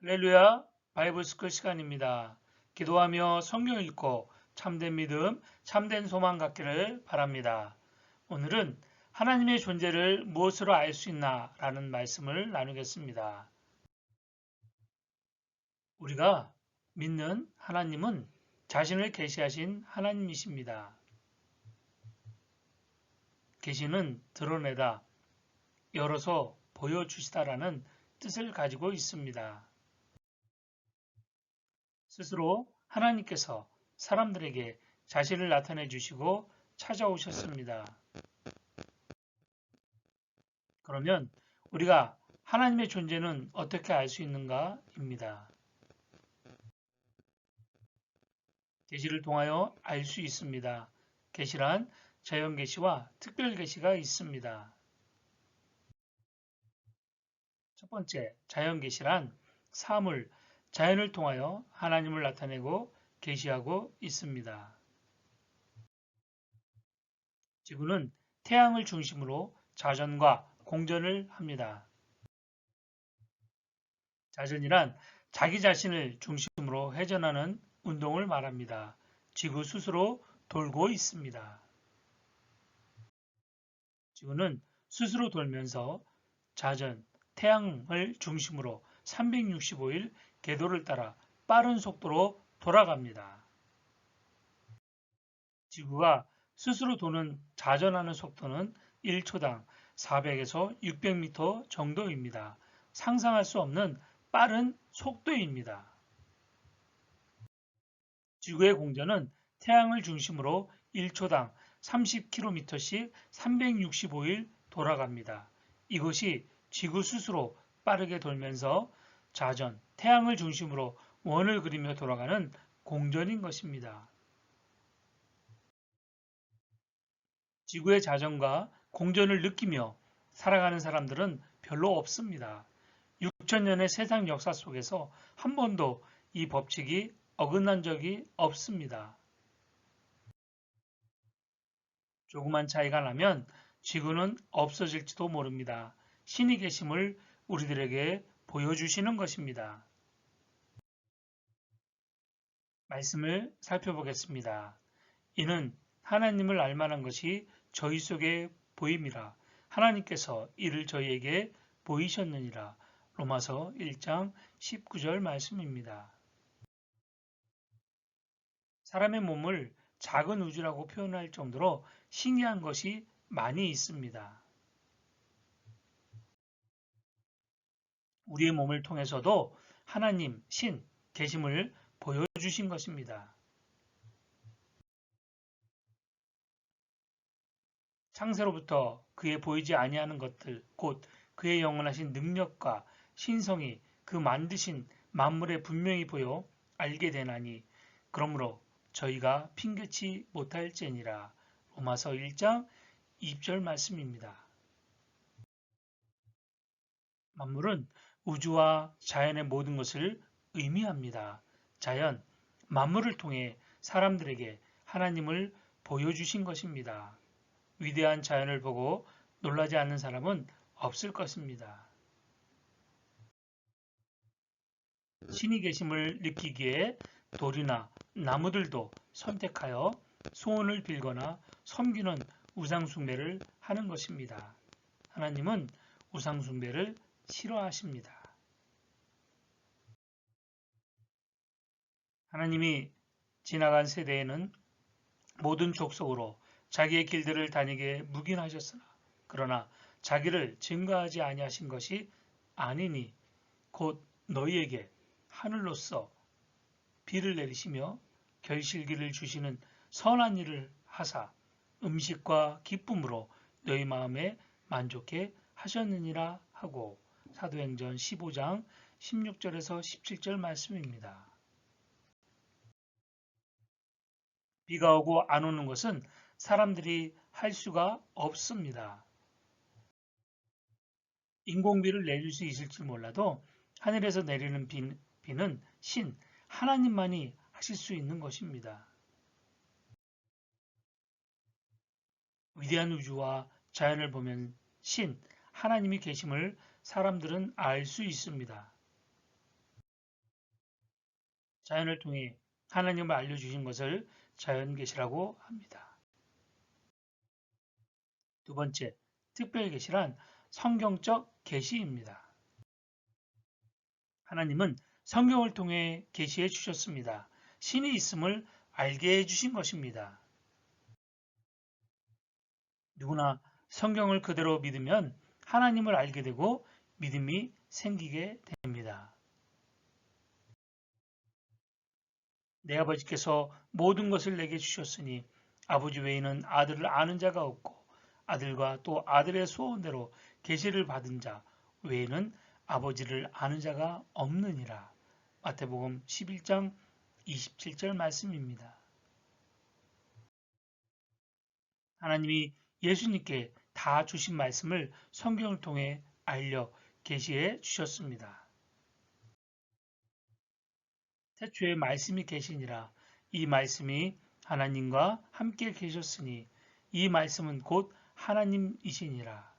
할렐루야, 바이블 스쿨 시간입니다. 기도하며 성경 읽고 참된 믿음, 참된 소망 갖기를 바랍니다. 오늘은 하나님의 존재를 무엇으로 알 수 있나 라는 말씀을 나누겠습니다. 우리가 믿는 하나님은 자신을 계시하신 하나님이십니다. 계시는 드러내다, 열어서 보여주시다라는 뜻을 가지고 있습니다. 스스로 하나님께서 사람들에게 자신을 나타내 주시고 찾아오셨습니다. 그러면 우리가 하나님의 존재는 어떻게 알 수 있는가입니다. 계시를 통하여 알 수 있습니다. 계시란 자연 계시와 특별 계시가 있습니다. 첫 번째, 자연 계시란 사물, 자연을 통하여 하나님을 나타내고 계시하고 있습니다. 지구는 태양을 중심으로 자전과 공전을 합니다. 자전이란 자기 자신을 중심으로 회전하는 운동을 말합니다. 지구 스스로 돌고 있습니다. 지구는 스스로 돌면서 자전, 태양을 중심으로 365일 궤도를 따라 빠른 속도로 돌아갑니다. 지구가 스스로 도는 자전하는 속도는 1초당 400에서 600m 정도입니다. 상상할 수 없는 빠른 속도입니다. 지구의 공전은 태양을 중심으로 1초당 30km씩 365일 돌아갑니다. 이것이 지구 스스로 빠르게 돌면서 자전, 태양을 중심으로 원을 그리며 돌아가는 공전인 것입니다. 지구의 자전과 공전을 느끼며 살아가는 사람들은 별로 없습니다. 6천년의 세상 역사 속에서 한 번도 이 법칙이 어긋난 적이 없습니다. 조그만 차이가 나면 지구는 없어질지도 모릅니다. 신이 계심을 우리들에게 보여주시는 것입니다. 말씀을 살펴보겠습니다. 이는 하나님을 알만한 것이 저희 속에 보임이라. 하나님께서 이를 저희에게 보이셨느니라. 로마서 1장 19절 말씀입니다. 사람의 몸을 작은 우주라고 표현할 정도로 신기한 것이 많이 있습니다. 우리의 몸을 통해서도 하나님, 신, 계심을 보여주신 것입니다. 창세로부터 그의 보이지 아니하는 것들, 곧 그의 영원하신 능력과 신성이 그 만드신 만물에 분명히 보여 알게 되나니 그러므로 저희가 핑계치 못할지니라. 로마서 1장 2절 말씀입니다. 만물은 우주와 자연의 모든 것을 의미합니다. 자연, 만물을 통해 사람들에게 하나님을 보여주신 것입니다. 위대한 자연을 보고 놀라지 않는 사람은 없을 것입니다. 신이 계심을 느끼기에 돌이나 나무들도 선택하여 소원을 빌거나 섬기는 우상숭배를 하는 것입니다. 하나님은 우상숭배를 싫어하십니다. 하나님이 지나간 세대에는 모든 족속으로 자기의 길들을 다니게 묵인하셨으나 그러나 자기를 증거하지 아니하신 것이 아니니 곧 너희에게 하늘로서 비를 내리시며 결실기를 주시는 선한 일을 하사 음식과 기쁨으로 너희 마음에 만족해 하셨느니라 하고 사도행전 15장 16절에서 17절 말씀입니다. 비가 오고 안 오는 것은 사람들이 할 수가 없습니다. 인공비를 내릴 수 있을지 몰라도 하늘에서 내리는 비는 신, 하나님만이 하실 수 있는 것입니다. 위대한 우주와 자연을 보면 신, 하나님이 계심을 사람들은 알 수 있습니다. 자연을 통해 하나님을 알려주신 것을 자연계시라고 합니다. 두 번째, 특별계시란 성경적 계시입니다. 하나님은 성경을 통해 계시해 주셨습니다. 신이 있음을 알게 해 주신 것입니다. 누구나 성경을 그대로 믿으면 하나님을 알게 되고 믿음이 생기게 됩니다. 내 아버지께서 모든 것을 내게 주셨으니 아버지 외에는 아들을 아는 자가 없고 아들과 또 아들의 소원대로 계시를 받은 자 외에는 아버지를 아는 자가 없느니라. 마태복음 11장 27절 말씀입니다. 하나님이 예수님께 다 주신 말씀을 성경을 통해 알려 계시해 주셨습니다. 태초에 말씀이 계시니라. 이 말씀이 하나님과 함께 계셨으니 이 말씀은 곧 하나님이시니라.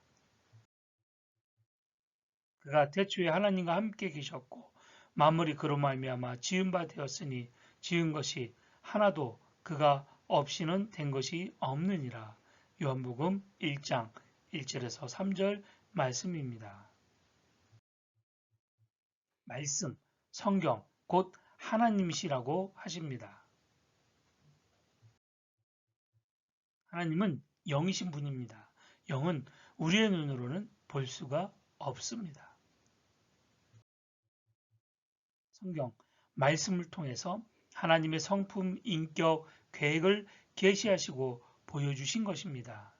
그가 태초에 하나님과 함께 계셨고 만물이 그로 말미암아 지은 바 되었으니 지은 것이 하나도 그가 없이는 된 것이 없느니라. 요한복음 1장 1절에서 3절 말씀입니다. 말씀, 성경, 곧 하나님이시라고 하십니다. 하나님은 영이신 분입니다. 영은 우리의 눈으로는 볼 수가 없습니다. 성경, 말씀을 통해서 하나님의 성품, 인격, 계획을 계시하시고 보여주신 것입니다.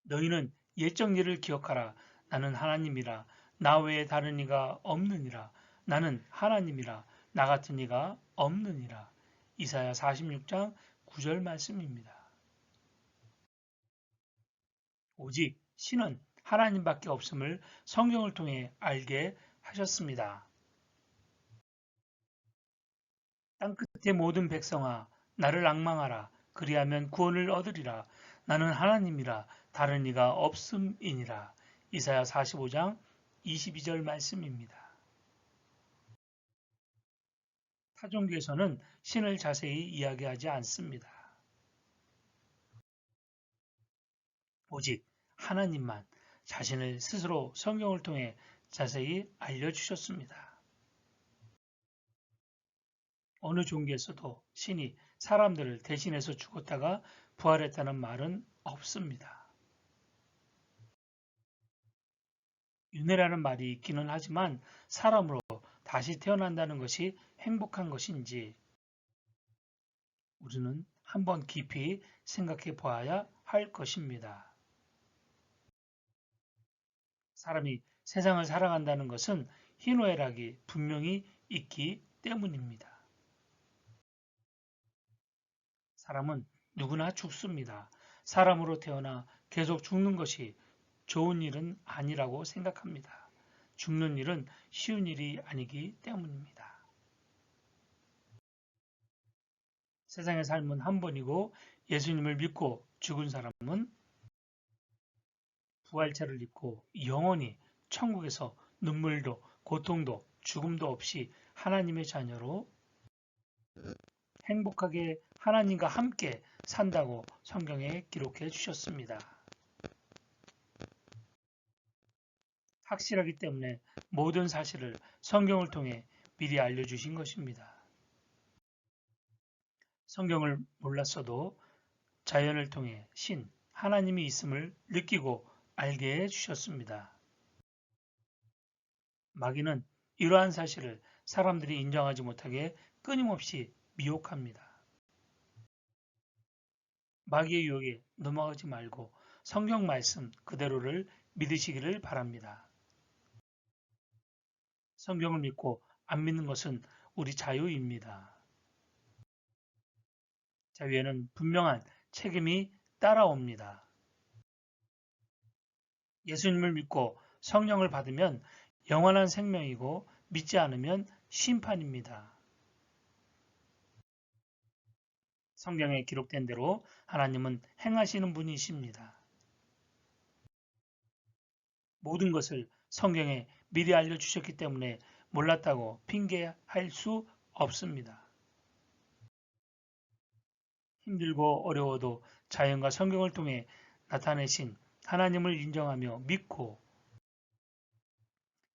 너희는 옛적 일을 기억하라. 나는 하나님이라. 나 외에 다른 이가 없느니라. 나는 하나님이라. 나 같은 이가 없느니라. 이사야 46장 9절 말씀입니다. 오직 신은 하나님밖에 없음을 성경을 통해 알게 하셨습니다. 땅끝의 모든 백성아 나를 앙망하라. 그리하면 구원을 얻으리라. 나는 하나님이라 다른 이가 없음이니라. 이사야 45장 22절 말씀입니다. 타종교에서는 신을 자세히 이야기하지 않습니다. 오직 하나님만 자신을 스스로 성경을 통해 자세히 알려주셨습니다. 어느 종교에서도 신이 사람들을 대신해서 죽었다가 부활했다는 말은 없습니다. 윤회라는 말이 있기는 하지만 사람으로 다시 태어난다는 것이 행복한 것인지 우리는 한번 깊이 생각해 보아야 할 것입니다. 사람이 세상을 살아간다는 것은 희노애락이 분명히 있기 때문입니다. 사람은 누구나 죽습니다. 사람으로 태어나 계속 죽는 것이 좋은 일은 아니라고 생각합니다. 죽는 일은 쉬운 일이 아니기 때문입니다. 세상의 삶은 한 번이고 예수님을 믿고 죽은 사람은 부활체를 입고 영원히 천국에서 눈물도 고통도 죽음도 없이 하나님의 자녀로 행복하게 하나님과 함께 산다고 성경에 기록해 주셨습니다. 확실하기 때문에 모든 사실을 성경을 통해 미리 알려주신 것입니다. 성경을 몰랐어도 자연을 통해 신, 하나님이 있음을 느끼고 알게 해 주셨습니다. 마귀는 이러한 사실을 사람들이 인정하지 못하게 끊임없이 미혹합니다. 마귀의 유혹에 넘어가지 말고 성경 말씀 그대로를 믿으시기를 바랍니다. 성경을 믿고 안 믿는 것은 우리 자유입니다. 자유에는 분명한 책임이 따라옵니다. 예수님을 믿고 성령을 받으면 영원한 생명이고 믿지 않으면 심판입니다. 성경에 기록된 대로 하나님은 행하시는 분이십니다. 모든 것을 성경에 미리 알려주셨기 때문에 몰랐다고 핑계할 수 없습니다. 힘들고 어려워도 자연과 성경을 통해 나타내신 하나님을 인정하며 믿고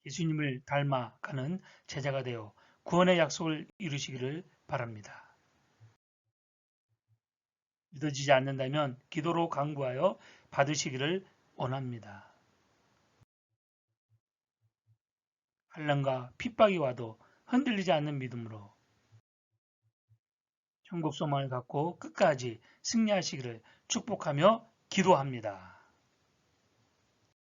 예수님을 닮아가는 제자가 되어 구원의 약속을 이루시기를 바랍니다. 믿어지지 않는다면 기도로 강구하여 받으시기를 원합니다. 환난과 핍박이 와도 흔들리지 않는 믿음으로 천국 소망을 갖고 끝까지 승리하시기를 축복하며 기도합니다.